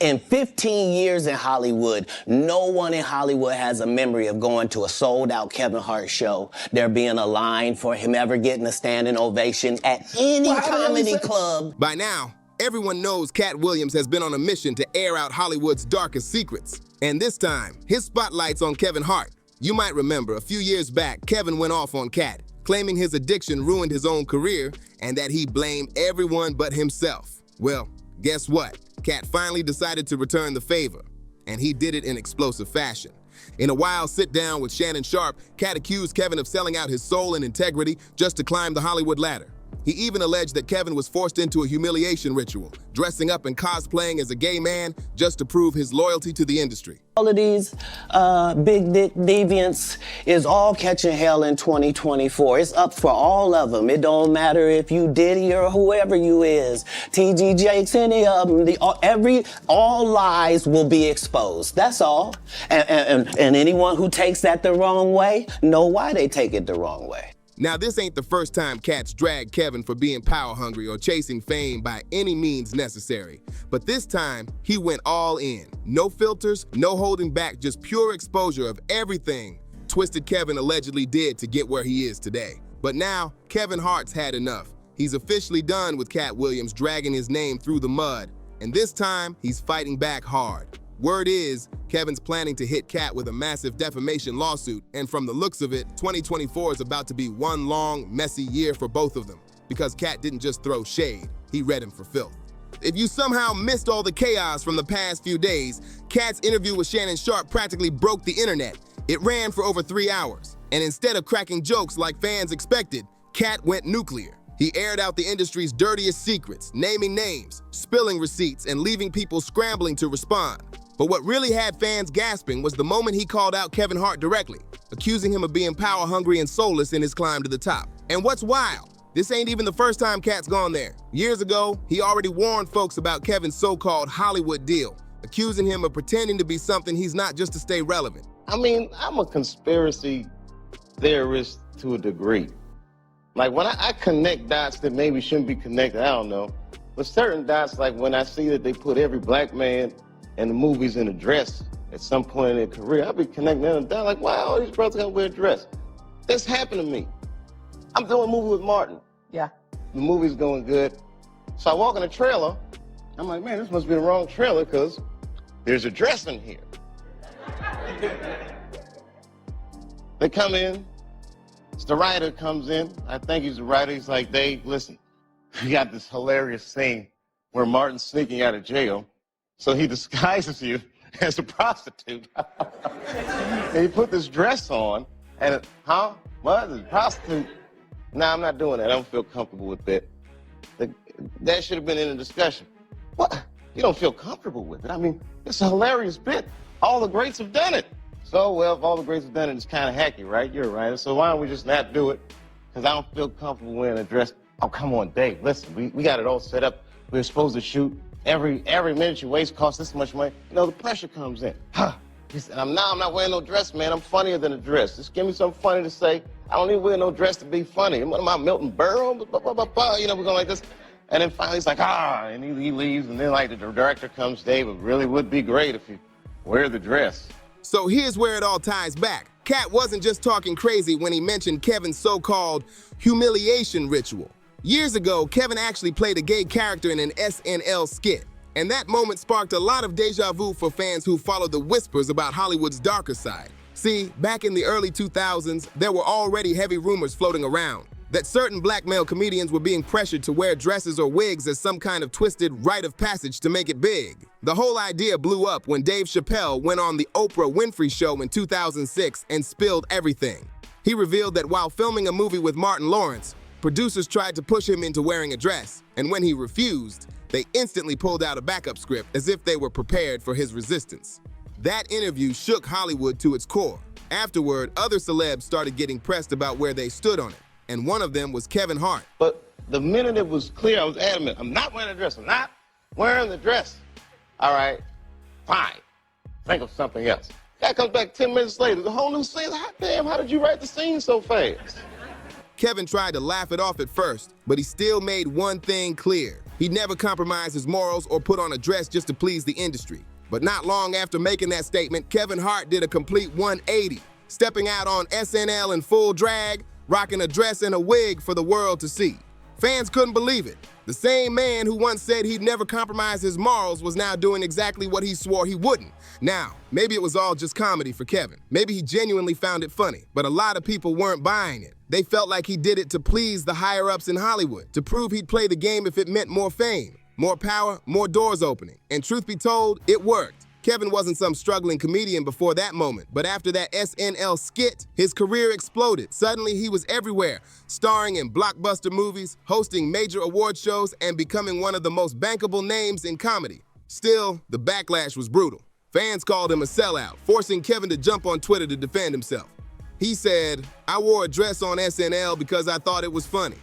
In 15 years in Hollywood, no one in Hollywood has a memory of going to a sold-out Kevin Hart show, there being a line for him ever getting a standing ovation at any comedy club. By now, everyone knows Katt Williams has been on a mission to air out Hollywood's darkest secrets. And this time, his spotlight's on Kevin Hart. You might remember, a few years back, Kevin went off on Katt, claiming his addiction ruined his own career and that he blamed everyone but himself. Well, guess what? Katt finally decided to return the favor, and he did it in explosive fashion. In a wild sit-down with Shannon Sharpe, Katt accused Kevin of selling out his soul and integrity just to climb the Hollywood ladder. He even alleged that Kevin was forced into a humiliation ritual, dressing up and cosplaying as a gay man just to prove his loyalty to the industry. All of these big dick deviants is all catching hell in 2024. It's up for all of them. It don't matter if you Diddy or whoever you is, T.G. Jakes, any of them. All lies will be exposed. That's all. And anyone who takes that the wrong way, know why they take it the wrong way. Now, this ain't the first time Katt's dragged Kevin for being power-hungry or chasing fame by any means necessary. But this time, he went all in. No filters, no holding back, just pure exposure of everything Twisted Kevin allegedly did to get where he is today. But now, Kevin Hart's had enough. He's officially done with Katt Williams dragging his name through the mud. And this time, he's fighting back hard. Word is, Kevin's planning to hit Katt with a massive defamation lawsuit, and from the looks of it, 2024 is about to be one long, messy year for both of them, because Katt didn't just throw shade, he read him for filth. If you somehow missed all the chaos from the past few days, Katt's interview with Shannon Sharpe practically broke the internet. It ran for over 3 hours, and instead of cracking jokes like fans expected, Katt went nuclear. He aired out the industry's dirtiest secrets, naming names, spilling receipts, and leaving people scrambling to respond. But what really had fans gasping was the moment he called out Kevin Hart directly, accusing him of being power-hungry and soulless in his climb to the top. And what's wild? This ain't even the first time Katt's gone there. Years ago, he already warned folks about Kevin's so-called Hollywood deal, accusing him of pretending to be something he's not just to stay relevant. I mean, I'm a conspiracy theorist to a degree. Like, when I connect dots that maybe shouldn't be connected, I don't know. But certain dots, like when I see that they put every black man in the movies in a dress at some point in their career, I'll be connecting them down like, wow, all these brothers gotta wear a dress. This happened to me. I'm doing a movie with Martin. Yeah. The movie's going good. So I walk in the trailer. I'm like, man, this must be the wrong trailer because there's a dress in here. They come in. It's the writer comes in. I think he's the writer. He's like, Dave, listen, we got this hilarious scene where Martin's sneaking out of jail. So he disguises you as a prostitute. And he put this dress on, and what? A prostitute? Nah, I'm not doing that. I don't feel comfortable with that. That should have been in the discussion. What? You don't feel comfortable with it? I mean, it's a hilarious bit. All the greats have done it. So, well, if all the greats have done it, it's kind of hacky, right? You're right. So why don't we just not do it? Because I don't feel comfortable wearing a dress. Oh, come on, Dave, listen, we got it all set up. We're supposed to shoot. Every minute you waste costs this much money. You know, the pressure comes in. He said, I'm not wearing no dress, man. I'm funnier than a dress. Just give me something funny to say. I don't even wear no dress to be funny. What am I, Milton Berle? You know, we're going like this. And then finally he's like, and he leaves. And then like the director comes, Dave, it really would be great if you wear the dress. So here's where it all ties back. Katt wasn't just talking crazy when he mentioned Kevin's so-called humiliation ritual. Years ago, Kevin actually played a gay character in an SNL skit. And that moment sparked a lot of deja vu for fans who followed the whispers about Hollywood's darker side. See, back in the early 2000s, there were already heavy rumors floating around that certain black male comedians were being pressured to wear dresses or wigs as some kind of twisted rite of passage to make it big. The whole idea blew up when Dave Chappelle went on the Oprah Winfrey Show in 2006 and spilled everything. He revealed that while filming a movie with Martin Lawrence, producers tried to push him into wearing a dress, and when he refused, they instantly pulled out a backup script as if they were prepared for his resistance. That interview shook Hollywood to its core. Afterward, other celebs started getting pressed about where they stood on it, and one of them was Kevin Hart. But the minute it was clear, I was adamant, I'm not wearing a dress, I'm not wearing the dress. All right, fine, think of something else. Guy comes back 10 minutes later, the whole new scene, hot damn, how did you write the scene so fast? Kevin tried to laugh it off at first, but he still made one thing clear. He never compromised his morals or put on a dress just to please the industry. But not long after making that statement, Kevin Hart did a complete 180, stepping out on SNL in full drag, rocking a dress and a wig for the world to see. Fans couldn't believe it. The same man who once said he'd never compromise his morals was now doing exactly what he swore he wouldn't. Now, maybe it was all just comedy for Kevin. Maybe he genuinely found it funny, but a lot of people weren't buying it. They felt like he did it to please the higher-ups in Hollywood, to prove he'd play the game if it meant more fame, more power, more doors opening. And truth be told, it worked. Kevin wasn't some struggling comedian before that moment, but after that SNL skit, his career exploded. Suddenly, he was everywhere, starring in blockbuster movies, hosting major award shows, and becoming one of the most bankable names in comedy. Still, the backlash was brutal. Fans called him a sellout, forcing Kevin to jump on Twitter to defend himself. He said, "I wore a dress on SNL because I thought it was funny.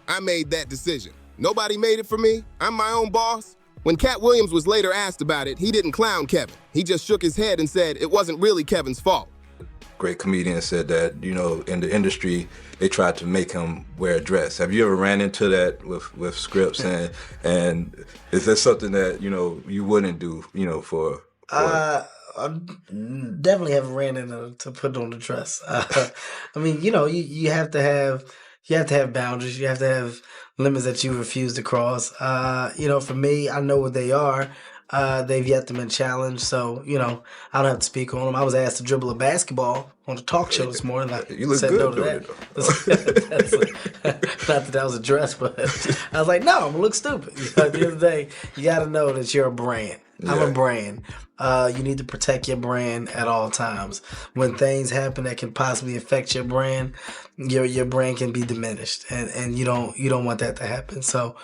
I made that decision. Nobody made it for me. I'm my own boss." When Katt Williams was later asked about it, he didn't clown Kevin. He just shook his head and said it wasn't really Kevin's fault. Great comedian said that, in the industry, they tried to make him wear a dress. Have you ever ran into that with scripts? and is that something that, you wouldn't do, for... I definitely haven't ran into to put on the dress. I mean, you have to have boundaries. You have to have limits that you refuse to cross. For me, I know what they are. They've yet to been challenged, so I don't have to speak on them. I was asked to dribble a basketball on a talk show this morning. You look good doing it, though. Not that was a dress, but I was like, no, I'm gonna look stupid. At the end of the day, you got to know that you're a brand. Yeah. I'm a brand. You need to protect your brand at all times. When things happen that can possibly affect your brand, your brand can be diminished, and you don't want that to happen. So,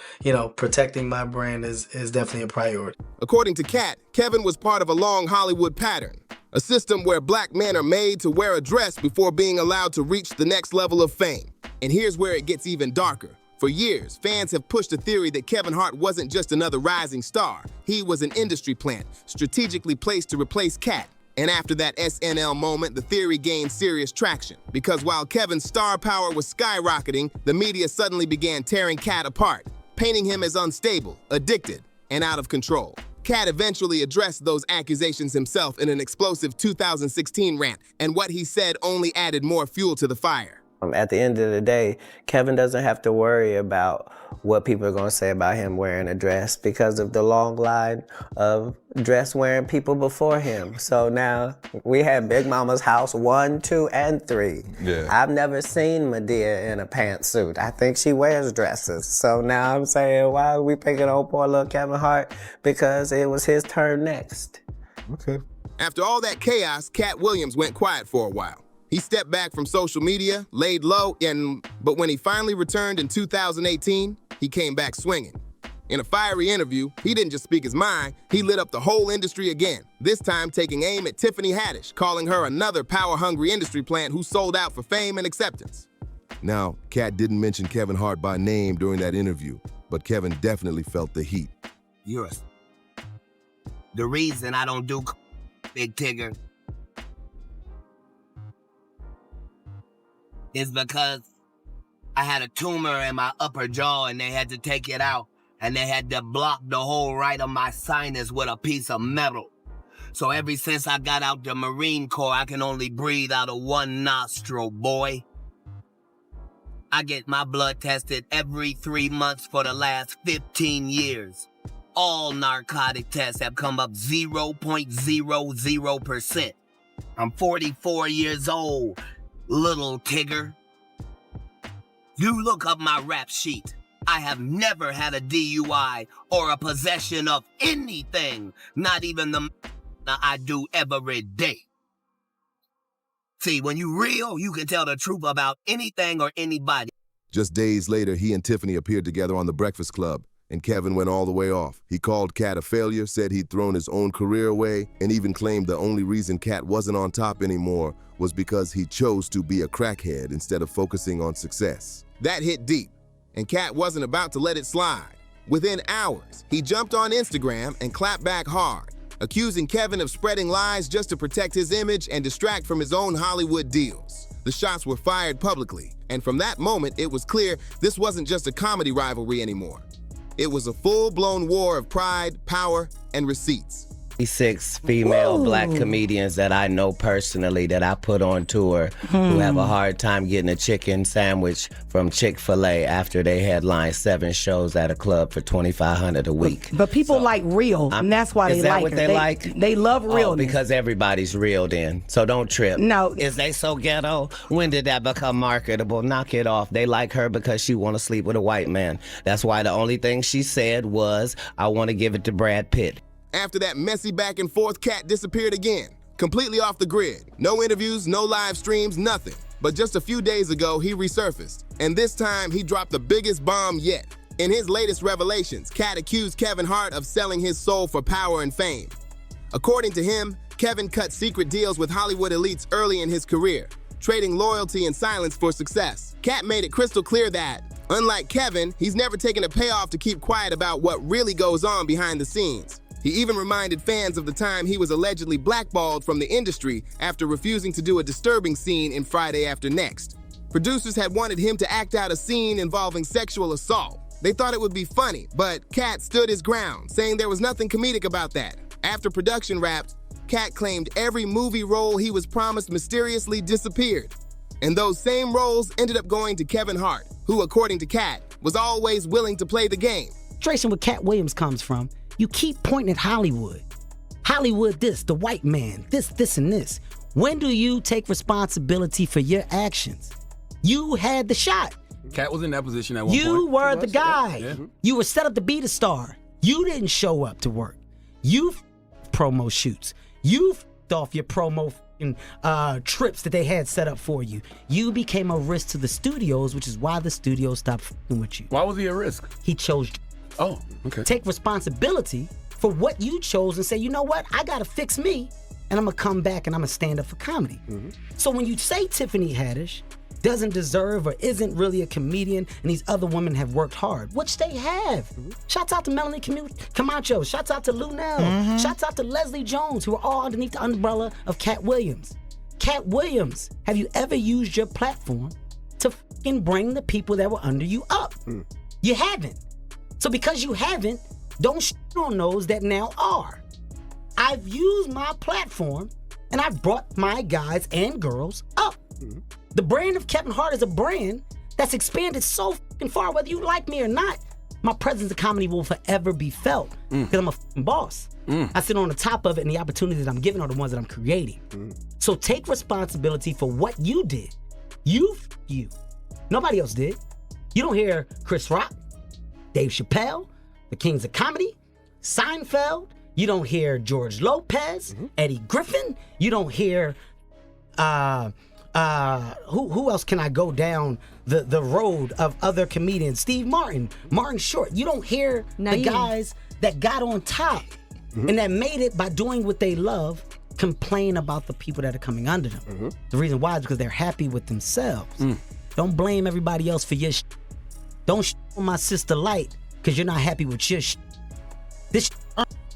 protecting my brand is definitely a priority. According to Katt, Kevin was part of a long Hollywood pattern, a system where black men are made to wear a dress before being allowed to reach the next level of fame. And here's where it gets even darker. For years, fans have pushed the theory that Kevin Hart wasn't just another rising star. He was an industry plant, strategically placed to replace Katt. And after that SNL moment, the theory gained serious traction. Because while Kevin's star power was skyrocketing, the media suddenly began tearing Katt apart, painting him as unstable, addicted, and out of control. Katt eventually addressed those accusations himself in an explosive 2016 rant, and what he said only added more fuel to the fire. At the end of the day, Kevin doesn't have to worry about what people are going to say about him wearing a dress because of the long line of dress-wearing people before him. So now we have Big Mama's house 1, 2, and 3. Yeah. I've never seen Medea in a pantsuit. I think she wears dresses. So now I'm saying, why are we picking on poor little Kevin Hart? Because it was his turn next. Okay. After all that chaos, Katt Williams went quiet for a while. He stepped back from social media, laid low, but when he finally returned in 2018, he came back swinging. In a fiery interview, he didn't just speak his mind, he lit up the whole industry again, this time taking aim at Tiffany Haddish, calling her another power-hungry industry plant who sold out for fame and acceptance. Now, Katt didn't mention Kevin Hart by name during that interview, but Kevin definitely felt the heat. The reason I don't do Big Tigger is because I had a tumor in my upper jaw and they had to take it out and they had to block the whole right of my sinus with a piece of metal. So ever since I got out the Marine Corps, I can only breathe out of one nostril, boy. I get my blood tested every 3 months for the last 15 years. All narcotic tests have come up 0.00%. I'm 44 years old. Little Tigger. You look up my rap sheet. I have never had a DUI or a possession of anything, not even the I do every day. See, when you real, you can tell the truth about anything or anybody. Just days later, he and Tiffany appeared together on The Breakfast Club, and Kevin went all the way off. He called Katt a failure, said he'd thrown his own career away, and even claimed the only reason Katt wasn't on top anymore was because he chose to be a crackhead instead of focusing on success. That hit deep, and Katt wasn't about to let it slide. Within hours, he jumped on Instagram and clapped back hard, accusing Kevin of spreading lies just to protect his image and distract from his own Hollywood deals. The shots were fired publicly, and from that moment, it was clear this wasn't just a comedy rivalry anymore. It was a full-blown war of pride, power, and receipts. 6 female black comedians that I know personally that I put on tour who have a hard time getting a chicken sandwich from Chick-fil-A after they headline 7 shows at a club for $2,500 a week. But people like real, and that's why they is that like what her. they like? They love realness. Oh, because everybody's real then. So don't trip. No. Is they so ghetto? When did that become marketable? Knock it off. They like her because she want to sleep with a white man. That's why the only thing she said was, I want to give it to Brad Pitt. After that messy back and forth, Katt disappeared again, completely off the grid. No interviews, no live streams, nothing. But just a few days ago, he resurfaced. And this time, he dropped the biggest bomb yet. In his latest revelations, Katt accused Kevin Hart of selling his soul for power and fame. According to him, Kevin cut secret deals with Hollywood elites early in his career, trading loyalty and silence for success. Katt made it crystal clear that, unlike Kevin, he's never taken a payoff to keep quiet about what really goes on behind the scenes. He even reminded fans of the time he was allegedly blackballed from the industry after refusing to do a disturbing scene in Friday After Next. Producers had wanted him to act out a scene involving sexual assault. They thought it would be funny, but Katt stood his ground, saying there was nothing comedic about that. After production wrapped, Katt claimed every movie role he was promised mysteriously disappeared. And those same roles ended up going to Kevin Hart, who, according to Katt, was always willing to play the game. Frustration where Katt Williams comes from, you keep pointing at Hollywood. Hollywood this, the white man, this, and this. When do you take responsibility for your actions? You had the shot. Katt was in that position at one point. You were the guy. Yeah. You were set up to be the star. You didn't show up to work. You promo shoots. You off your promo trips that they had set up for you. You became a risk to the studios, which is why the studios stopped with you. Why was he a risk? He chose. Oh, okay. Take responsibility for what you chose and say, you know what, I gotta fix me, and I'm gonna come back and I'm gonna stand up for comedy. So when you say Tiffany Haddish doesn't deserve or isn't really a comedian and these other women have worked hard, which they have. Shouts out to Melanie Camacho, shouts out to Lunel, shouts out to Leslie Jones, who are all underneath the umbrella of Katt Williams. Katt Williams, have you ever used your platform to fucking bring the people that were under you up? You haven't. So because you haven't, don't shit on those that now are. I've used my platform and I've brought my guys and girls up. The brand of Kevin Hart is a brand that's expanded so fucking far, whether you like me or not. My presence in comedy will forever be felt because I'm a fucking boss. I sit on the top of it, and the opportunities that I'm giving are the ones that I'm creating. So take responsibility for what you did. You. Nobody else did. You don't hear Chris Rock, Dave Chappelle, the Kings of Comedy, Seinfeld. You don't hear George Lopez, Eddie Griffin. You don't hear who else can I go down the road of other comedians? Steve Martin, Martin Short. You don't hear the guys that got on top and that made it by doing what they love complain about the people that are coming under them. The reason why is because they're happy with themselves. Don't blame everybody else for your Don't on my sister Light because you're not happy with your This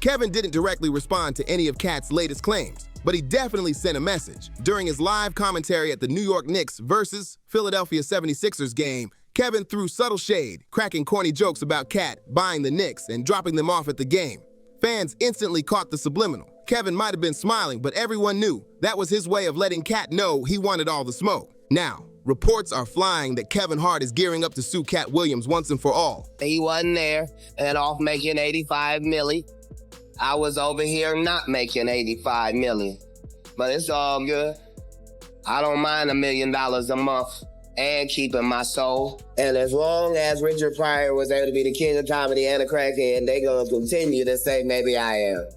Kevin didn't directly respond to any of Katt's latest claims, but he definitely sent a message. During his live commentary at the New York Knicks versus Philadelphia 76ers game, Kevin threw subtle shade, cracking corny jokes about Katt buying the Knicks and dropping them off at the game. Fans instantly caught the subliminal. Kevin might have been smiling, but everyone knew that was his way of letting Katt know he wanted all the smoke. Now, reports are flying that Kevin Hart is gearing up to sue Katt Williams once and for all. He wasn't there and off making $85 million. I was over here not making $85 million. But it's all good. I don't mind $1 million a month and keeping my soul. And as long as Richard Pryor was able to be the king of comedy and a crackhead, they gonna continue to say maybe I am.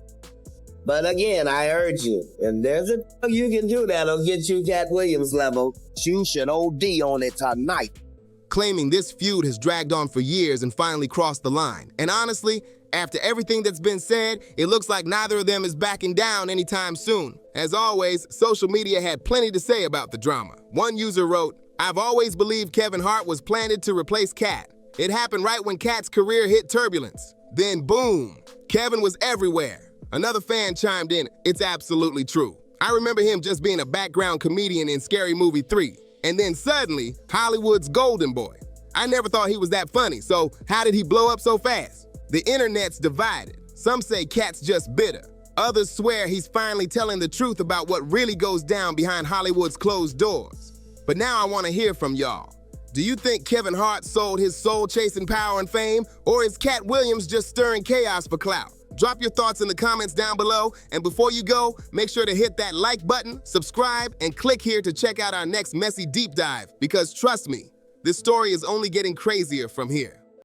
But again, I urge you, if there's a you can do that'll get you Katt Williams level, you should OD on it tonight. Claiming this feud has dragged on for years and finally crossed the line. And honestly, after everything that's been said, it looks like neither of them is backing down anytime soon. As always, social media had plenty to say about the drama. One user wrote, "I've always believed Kevin Hart was planted to replace Katt. It happened right when Katt's career hit turbulence. Then boom, Kevin was everywhere." Another fan chimed in, "It's absolutely true. I remember him just being a background comedian in Scary Movie 3. And then suddenly, Hollywood's golden boy. I never thought he was that funny, so how did he blow up so fast? The internet's divided. Some say Katt's just bitter. Others swear he's finally telling the truth about what really goes down behind Hollywood's closed doors. But now I want to hear from y'all. Do you think Kevin Hart sold his soul chasing power and fame, or is Katt Williams just stirring chaos for clout? Drop your thoughts in the comments down below, and before you go, make sure to hit that like button, subscribe, and click here to check out our next messy deep dive, because trust me, this story is only getting crazier from here.